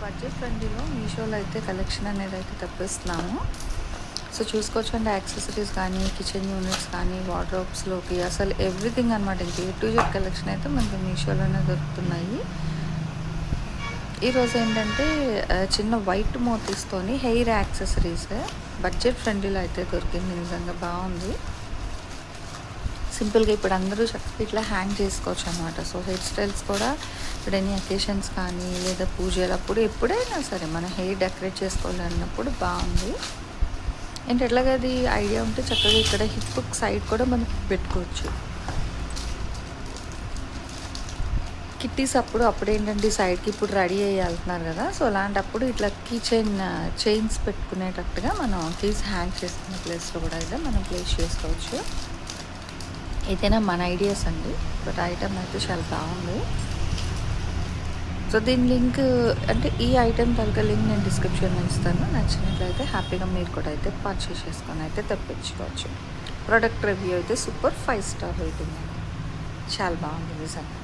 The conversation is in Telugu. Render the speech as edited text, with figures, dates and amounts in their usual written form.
బడ్జెట్ ఫ్రెండ్లీలో మీషోలో అయితే కలెక్షన్ అనేది అయితే తెప్పిస్తున్నాము. సో చూసుకోవచ్చండి, యాక్సెసరీస్ కానీ, కిచెన్ యూనిట్స్ కానీ, వార్డ్రోబ్స్లోకి అసలు ఎవ్రీథింగ్ అనమాట. ఇంక ఏ టు జెడ్ కలెక్షన్ అయితే మనకి మీషోలోనే దొరుకుతున్నాయి. ఈరోజు ఏంటంటే చిన్న వైట్ మోతీస్తోని హెయిర్ యాక్సెసరీస్ బడ్జెట్ ఫ్రెండ్లీలో అయితే దొరికింది. నిజంగా బాగుంది. సింపుల్గా ఇప్పుడు అందరూ చక్కగా ఇట్లా హ్యాంగ్ చేసుకోవచ్చు అనమాట. సో హెయిర్ స్టైల్స్ కూడా ఇప్పుడు ఎనీ అకేషన్స్ కానీ లేదా పూజలప్పుడు ఎప్పుడైనా సరే మన హెయిర్ డెకరేట్ చేసుకోవాలన్నప్పుడు బాగుంది. ఏంటి ఎట్లాగా అది ఐడియా ఉంటే చక్కగా ఇక్కడ హిప్ సైడ్ కూడా మనం పెట్టుకోవచ్చు. కిట్టీస్ అప్పుడు ఏంటంటే సైడ్కి ఇప్పుడు రెడీ అయ్యి వెళ్తున్నారు కదా, సో అలాంటప్పుడు ఇట్లా కీ చైన్స్ పెట్టుకునేటట్టుగా మనం కీస్ హ్యాంగ్ చేసుకునే ప్లేస్లో కూడా అయితే మనం ప్లేస్ చేసుకోవచ్చు. ఏదైనా మన ఐడియాస్ అండి, బట్ ఐటమ్ అయితే చాలా బాగుంది. సో దీని లింక్ అంటే ఈ ఐటెం తాలూకా లింక్ నేను డిస్క్రిప్షన్లో ఇస్తాను. నచ్చినట్లయితే హ్యాపీగా మీరు కూడా అయితే పర్చేస్ చేసుకొని అయితే తెప్పించుకోవచ్చు. ప్రోడక్ట్ రివ్యూ అయితే సూపర్ 5 స్టార్ రేటింగ్ అండి. చాలా బాగుంది నిజంగా.